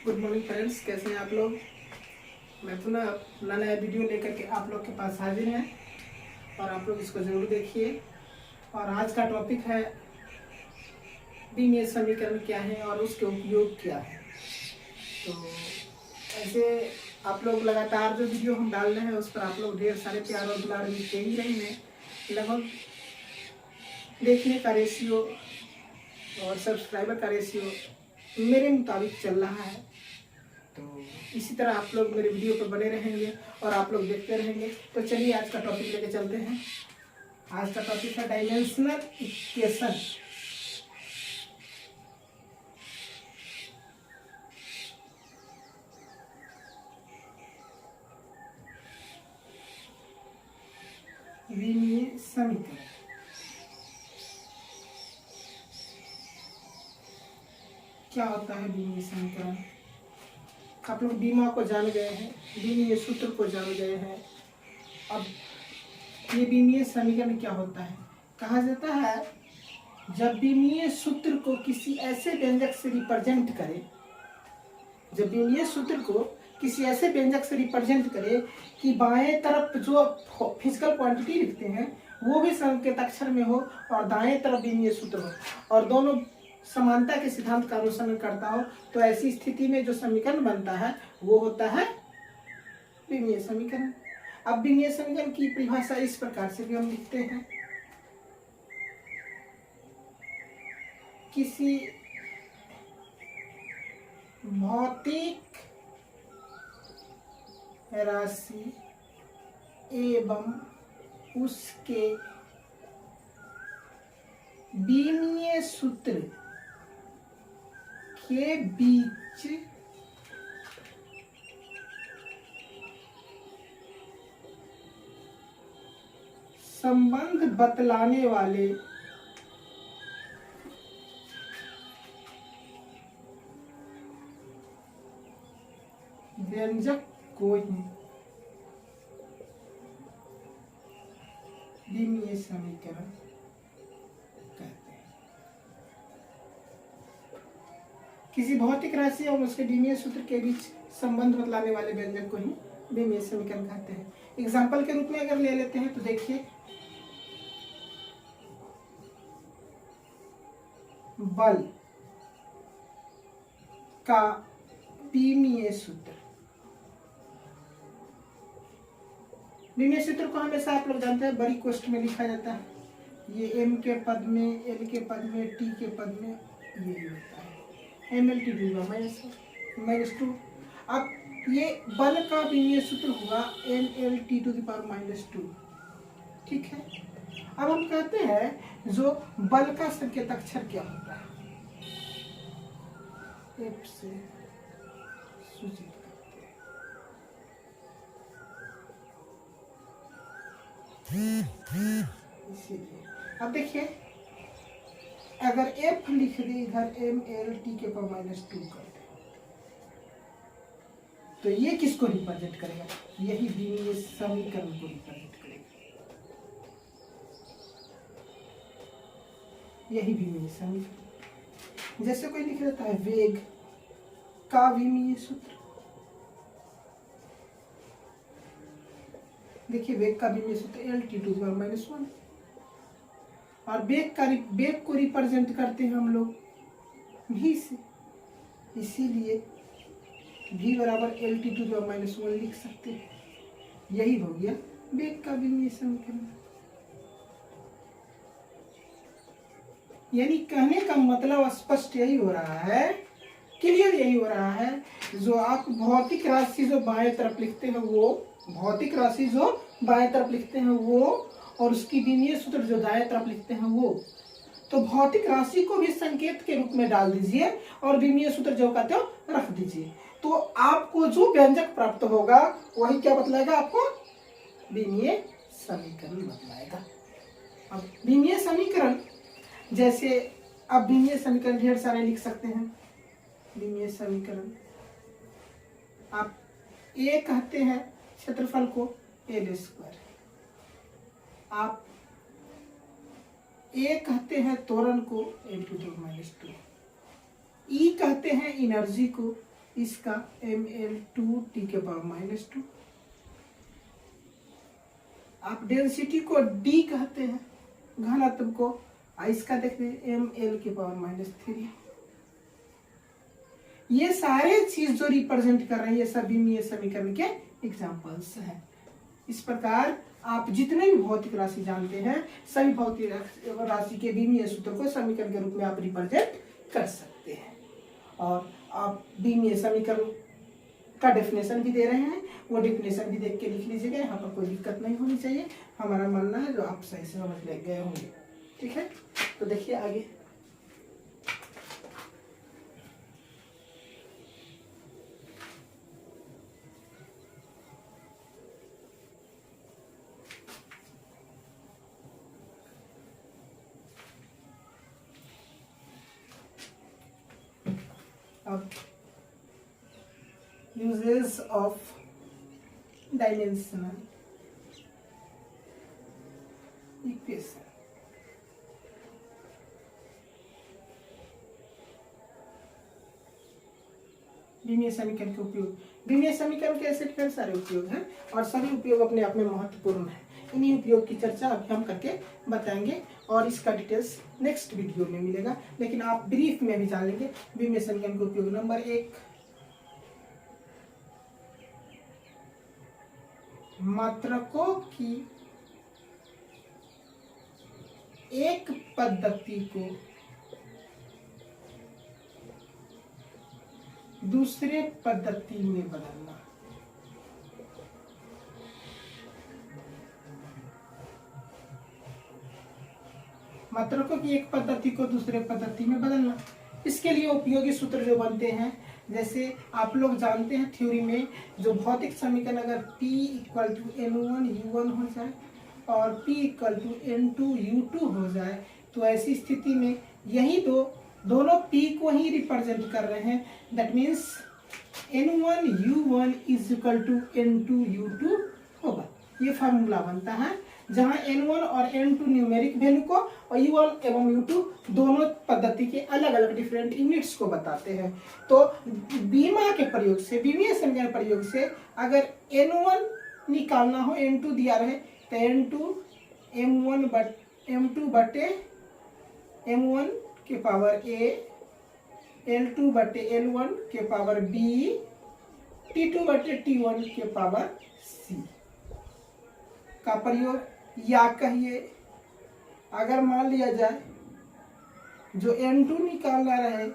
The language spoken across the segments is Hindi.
गुड मॉर्निंग फ्रेंड्स, कैसे हैं आप लोग। मैं पुनः अपना नया वीडियो लेकर के आप लोग के पास हाजिर हैं और आप लोग इसको ज़रूर देखिए। और आज का टॉपिक है बीमीय समीकरण क्या है और उसके उपयोग क्या है। तो ऐसे आप लोग लगातार जो वीडियो हम डाल रहे हैं उस पर आप लोग ढेर सारे प्यार और दुलार भी दे ही रहे हैं। लगभग देखने का रेशियो और सब्सक्राइबर का रेशियो मेरे मुताबिक चल रहा है। तो इसी तरह आप लोग मेरे वीडियो पर बने रहेंगे और आप लोग देखते रहेंगे। तो चलिए आज का टॉपिक लेके चलते हैं। आज का टॉपिक है डायमेंशनल इक्वेशन। विमीय समीकरण क्या होता है। विमीय समीकरण आप लोग बीमा को जान गए हैं, विमीय सूत्र को जान गए हैं। अब ये विमीय समीकरण क्या होता है। कहा जाता है जब विमीय सूत्र को किसी ऐसे व्यंजक से रिप्रेजेंट करे, जब विमीय सूत्र को किसी ऐसे व्यंजक से रिप्रेजेंट करे कि बाएं तरफ जो फिजिकल क्वांटिटी लिखते हैं वो भी संकेताक्षर में हो और दाएं तरफ विमीय सूत्र हो और दोनों समानता के सिद्धांत का अनुसरण करता हो, तो ऐसी स्थिति में जो समीकरण बनता है वो होता है विमीय समीकरण। अब विमीय समीकरण की परिभाषा इस प्रकार से भी हम लिखते हैं, किसी भौतिक राशि एवं उसके विमीय सूत्र के बीच संबंध बतलाने वाले व्यंजक को ही विमीय समीकरण कहते हैं। किसी भौतिक राशि और उसके विमीय सूत्र के बीच संबंध बतलाने वाले व्यंजक को ही विमीय समीकरण कहते हैं। एग्जाम्पल के रूप में अगर ले लेते हैं तो देखिए, बल का विमीय सूत्र। विमीय सूत्र को हमेशा आप लोग जानते हैं बड़ी कोष्ठ में लिखा जाता है। ये m के पद में, l के पद में, t के पद में ये होता है ml/-2। अब ये बल का विमीय सूत्र हुआ mLT⁻²। ठीक है। अब हम कहते हैं जो बल का संकेताक्षर क्या होता है, F से सूचित करते हैं। इसीलिए अब देखिए, अगर F लिख दे इधर mLT⁻² कर दे तो ये किसको रिप्रेजेंट करेगा, यही विमीय समीकरण को रिप्रेजेंट करेगा, यही विमीय समीकरण। जैसे कोई लिख देता है वेग का विमीय सूत्र। देखिए वेग का विमीय सूत्र Lt⁻⁻1 और वेग को रिप्रेजेंट करते हैं हम लोग v से, इसीलिए v बराबर Lt⁻⁻1 लिख सकते हैं। यही हो गया वेग का विमीय समीकरण। यानी कहने का मतलब स्पष्ट यही हो रहा है, क्लियर यही हो रहा है, जो आप भौतिक राशि जो बाएं तरफ लिखते हैं वो, भौतिक राशि जो बाएं तरफ लिखते हैं वो, और उसकी विमीय सूत्र जो दाएं तरफ लिखते हैं वो, तो भौतिक राशि को भी संकेत के रूप में डाल दीजिए और विमीय सूत्र जो कहते हो रख दीजिए, तो आपको जो व्यंजक प्राप्त होगा वही क्या बतलाएगा, आपको विमीय समीकरण बतलाएगा। अब विमीय समीकरण जैसे, अब विमीय समीकरण ढेर सारे लिख सकते हैं। विमीय समीकरण आप A कहते हैं क्षेत्रफल को L², आप A कहते हैं त्वरण को L⁻², E कहते हैं एनर्जी को इसका Ml2 T के पावर -2। आप डेंसिटी को D कहते हैं, घनत्व को, इसका देखते हैं Ml के पावर -3। ये सारे चीज जो रिप्रेजेंट कर रहे हैं ये सब बीमीय समीकरण के एग्जांपल्स हैं। इस प्रकार आप जितने भी भौतिक राशि जानते हैं सभी भौतिक राशि के बीमीय सूत्र को समीकरण के रूप में आप रिप्रेजेंट कर सकते हैं। और आप बीमीय समीकरण का डेफिनेशन भी दे रहे हैं, वो डेफिनेशन भी देख के लिख लीजिएगा, यहाँ पर कोई दिक्कत नहीं होनी चाहिए, हमारा मानना है जो आप सही से समझ ले गए होंगे। ठीक है, तो देखिए आगे। अब uses of dimensional equation। बीमीय समीकरण के उपयोग, बीमीय समीकरण के ऐसे ढेर सारे उपयोग हैं और सभी उपयोग अपने आप में महत्वपूर्ण है। इन्हीं उपयोग की चर्चा अभी हम करके बताएंगे और इसका डिटेल्स नेक्स्ट वीडियो में मिलेगा, लेकिन आप ब्रीफ में भी जान लेंगे बीमीय समीकरण का उपयोग। नंबर 1, मात्रकों की एक पद्धति को दूसरे पद्धति में बदलना। मात्रकों की एक पद्धति को दूसरे पद्धति में बदलना, इसके लिए उपयोगी सूत्र जो बनते हैं, जैसे आप लोग जानते हैं थ्योरी में जो भौतिक समीकरण अगर P = N1U1 हो जाए और P = N2U2 हो जाए तो ऐसी स्थिति में यही दोनों P को ही रिप्रेजेंट कर रहे हैं। दैट मीन्स N1U1 = N2U2 होगा। ये फार्मूला बनता है जहां N1 और N2 न्यूमेरिक वैल्यू को और U1 एवं U2 दोनों पद्धति के अलग अलग डिफरेंट यूनिट्स को बताते हैं। तो बीमा के प्रयोग से, बीमीय समीकरण प्रयोग से अगर N1 निकालना हो, N2 दिया रहे तो N2 M2 बटे M1 के पावर A, L2 बटे L1 के पावर B, T2 बटे T1 के पावर C का प्रयोग, या कहिए अगर मान लिया जाए जो N2 निकालना रहे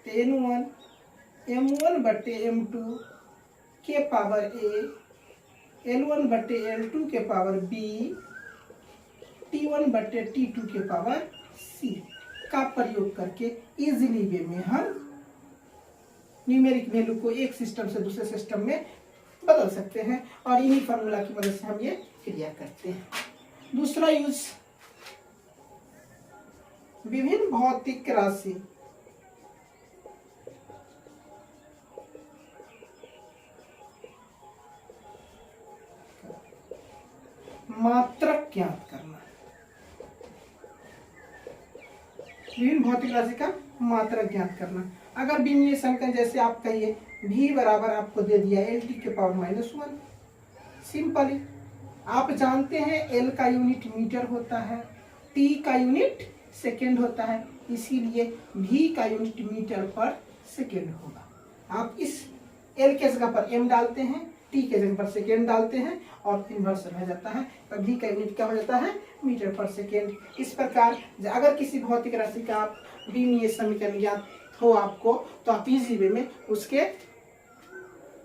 तो N1 M1 बटे M2 के पावर A, L1 बटे L2 के पावर B, T1 बटे T2 के पावर C का प्रयोग करके इजीली वे में हम न्यूमेरिक वैल्यू को एक सिस्टम से दूसरे सिस्टम में बदल सकते हैं और इन्हीं फार्मूला की मदद से हम ये क्रिया करते हैं। दूसरा यूज, विभिन्न भौतिक राशि मात्रक ज्ञात करना। विभिन्न भौतिक राशि का मात्रक ज्ञात करना। अगर बीमीय समीकरण जैसे आप कहिए V बराबर आपको दे दिया LT के पावर -1, सिंपली आप जानते हैं L का यूनिट मीटर होता है, T का यूनिट सेकेंड होता है, इसीलिए V का यूनिट मीटर पर सेकेंड होगा। आप इस L के जगह पर M डालते हैं, T के जगह पर सेकेंड डालते हैं और इन्वर्स रह जाता है, तो V का यूनिट क्या हो जाता है, मीटर पर सेकेंड। इस प्रकार अगर किसी भौतिक राशि का आप बीमीय समीकरण ज्ञात हो आपको, तो आप इजी वे में उसके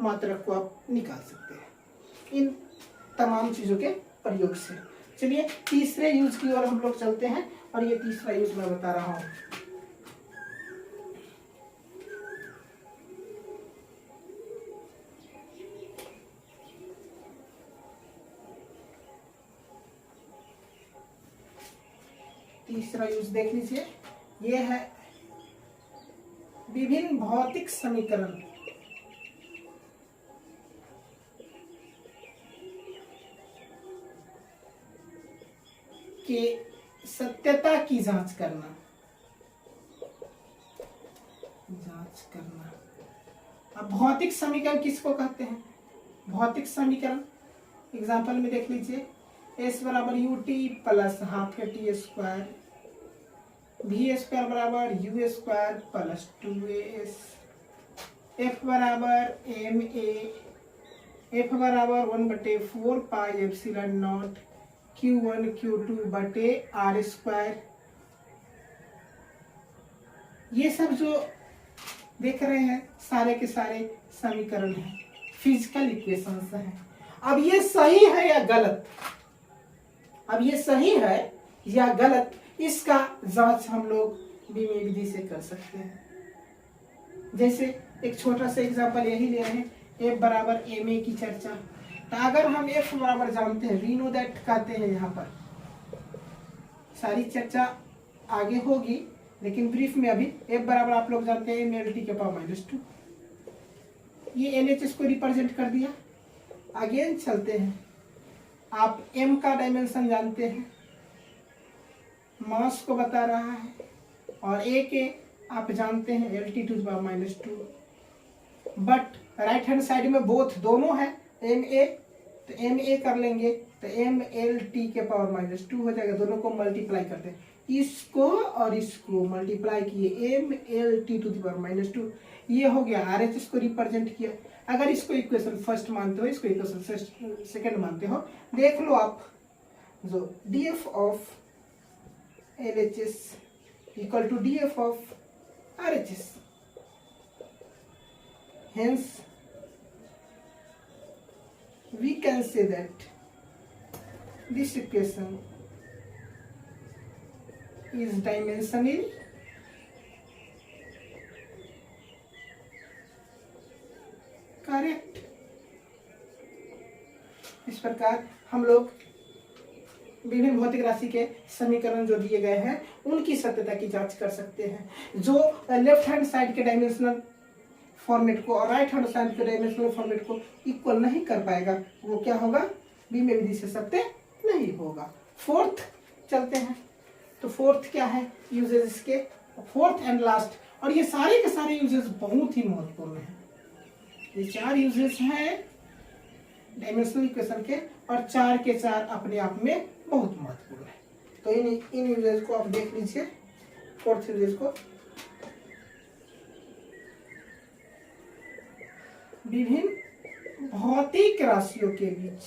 मात्रक को आप निकाल सकते हैं इन तमाम चीजों के प्रयोग से। चलिए तीसरे यूज की ओर हम लोग चलते हैं और ये तीसरा यूज मैं बता रहा हूं। तीसरा यूज देख लीजिए, ये है विभिन्न भौतिक समीकरण के सत्यता की जांच करना। अब भौतिक समीकरण किसको कहते हैं? भौतिक समीकरण एग्जाम्पल में देख लीजिए, एस बराबर यू टी प्लस हाफ के टी स्क्वायर, वी स्क्वायर बराबर you square plus 2as, F बराबर एम ए, एफ बराबर 1/4 pi epsilon not Q1 Q2 बटे आर स्क्वायर। ये सब जो देख रहे हैं सारे के सारे समीकरण हैं, फिजिकल इक्वेशंस हैं। अब ये सही है या गलत, अब ये सही है या गलत, इसका जांच हम लोग बीमीय विधि से कर सकते हैं। जैसे एक छोटा सा एग्जांपल यही ले रहे हैं, एफ बराबर एम ए की चर्चा। तो अगर हम एफ बराबर जानते हैं, वी नो दैट कहते हैं, यहाँ पर सारी चर्चा आगे होगी, लेकिन ब्रीफ में अभी एफ बराबर आप लोग जानते हैं एम के पावर -2। ये एलएचएस को रिप्रेजेंट कर दिया। अगेन चलते हैं, आप एम का डायमेंशन जानते हैं, मास को बता रहा है, और ए के आप जानते हैं LT⁻²। But right hand side में बोथ दोनों है एम ए, तो एम ए कर लेंगे तो MLT⁻² हो जाएगा। दोनों को मल्टीप्लाई करते हैं, इसको और इसको मल्टीप्लाई किए MLT⁻², ये हो गया। RHS को रिप्रेजेंट किया। अगर इसको इक्वेशन फर्स्ट मानते हो, इसको इक्वेशन सेकंड मानते हो, देख लो आप, जो DF of LHS equal to DF of RHS, hence we can say that this equation is dimensionally correct. इस प्रकार हम लोग विभिन्न भौतिक राशि के समीकरण जो दिए गए हैं उनकी सत्यता की जांच कर सकते हैं। जो लेफ्ट हैंड साइड के डायमेंशनल फॉर्मेट को और राइट हैंड साइड के डायमेंशनल फॉर्मेट को इक्वल नहीं कर पाएगा, वो क्या होगा? बीमीय विधि से सत्य नहीं होगा। फोर्थ चलते हैं, तो फोर्थ क्या है यूजेज इसके, फोर्थ एंड लास्ट, और ये सारे के सारे यूजेज बहुत ही महत्वपूर्ण हैं। ये 4 यूजेस हैं डायमेंशनल इक्वेशन के, और 4 के 4 अपने आप में बहुत महत्वपूर्ण है। तो इन यूजेस को आप देख लीजिए। फोर्थ यूजेस को विभिन्न भौतिक राशियों के बीच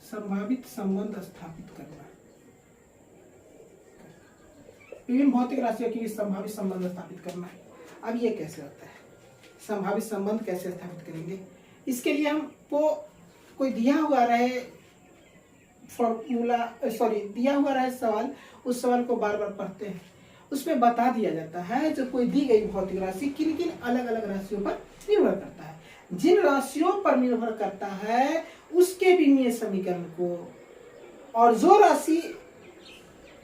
संभावित संबंध स्थापित करना। विभिन्न भौतिक राशियों के बीच संभावित संबंध स्थापित करना है। अब ये कैसे होता है, संभावित संबंध कैसे स्थापित करेंगे? इसके लिए हमको कोई दिया हुआ रहे फॉर्मूला, दिया हुआ रहे सवाल, उस सवाल को बार बार पढ़ते हैं। उसमें बता दिया जाता है जो कोई दी गई भौतिक राशि किन किन अलग अलग राशियों पर निर्भर करता है। जिन राशियों पर निर्भर करता है उसके विमीय समीकरण को, और जो राशि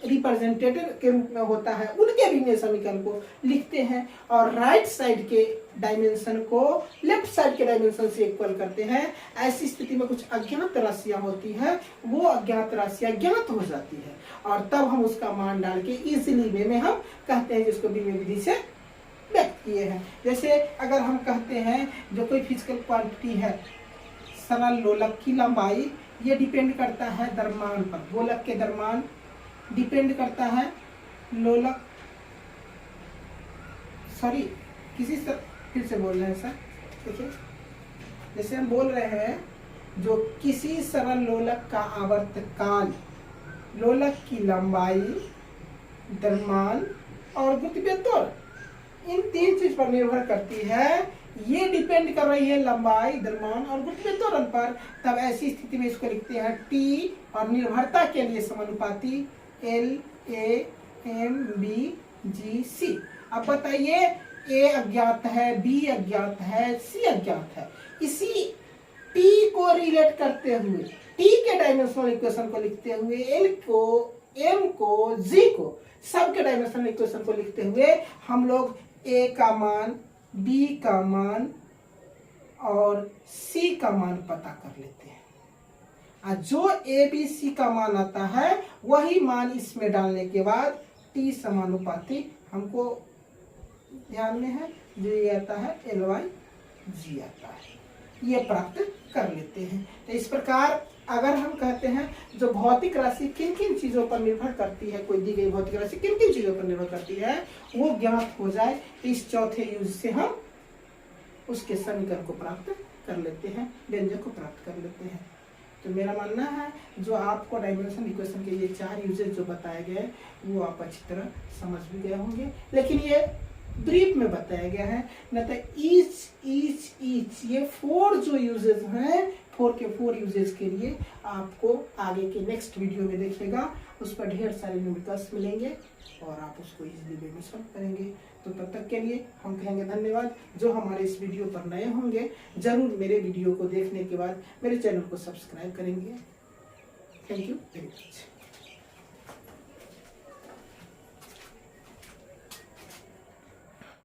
रिप्रेजेंटेटिव के रूप में होता है उनके विमीय समीकरण को लिखते हैं, और राइट साइड के डायमेंशन को लेफ्ट साइड के डायमेंशन से इक्वल करते हैं। ऐसी स्थिति में कुछ अज्ञात राशियां होती हैं, वो अज्ञात राशियां ज्ञात हो जाती है, और तब हम उसका मान डाल के इजीली वे में हम कहते हैं जिसको विमीय विधि से व्यक्त किए हैं। जैसे अगर हम कहते हैं जो कोई फिजिकल क्वांटिटी है, सरल लोलक की लंबाई, ये डिपेंड करता है द्रव्यमान पर, गोलक के द्रव्यमान डिपेंड करता है लोलक, फिर से बोल रहे हैं सर, देखिए जैसे हम बोल रहे हैं जो किसी सरल लोलक का आवर्तकाल, लोलक की लंबाई, द्रव्यमान और गुरुत्वीय त्वरण, इन 3 चीज पर निर्भर करती है। ये डिपेंड कर रही है लंबाई, द्रव्यमान और गुरुत्वीय त्वरण पर। तब ऐसी स्थिति में इसको लिखते हैं T, और निर्भरता के लिए समानुपाती LAMBGC। अब बताइए, A अज्ञात है, B अज्ञात है, C अज्ञात है। इसी T को रिलेट करते हुए, T के डायमेंशनल इक्वेशन को लिखते हुए, L को, M को, G को, सबके डायमेंशनल इक्वेशन को लिखते हुए हम लोग A का मान, B का मान और सी का मान पता कर लेते हैं। जो ए बी सी का मान आता है वही मान इसमें डालने के बाद टी समानुपाती हमको ध्यान में है, जो ये आता है LYG आता है, ये प्राप्त कर लेते हैं। तो इस प्रकार अगर हम कहते हैं जो भौतिक राशि किन किन चीज़ों पर निर्भर करती है, कोई दी गई भौतिक राशि किन किन चीज़ों पर निर्भर करती है वो ज्ञात हो जाए, तो इस चौथे यूज से हम उसके समीकरण को प्राप्त कर लेते हैं, व्यंजक को प्राप्त कर लेते हैं। तो मेरा मानना है जो आपको डायमेंशन इक्वेशन के ये 4 यूजेज जो बताए गए वो आप अच्छी तरह समझ भी गए होंगे, लेकिन ये ब्रीफ में बताया गया है, न तो ईच ये 4 जो यूजेज हैं 4 के 4 यूजेज के लिए आपको आगे के नेक्स्ट वीडियो में देखिएगा, उस पर ढेर सारे न्यूमेरिकल्स मिलेंगे और आप उसको इजीली वे में सॉल्व करेंगे। तो तब तक के लिए हम कहेंगे धन्यवाद। जो हमारे इस वीडियो पर नए होंगे जरूर मेरे वीडियो को देखने के बाद मेरे चैनल को सब्सक्राइब करेंगे। Thank you very much.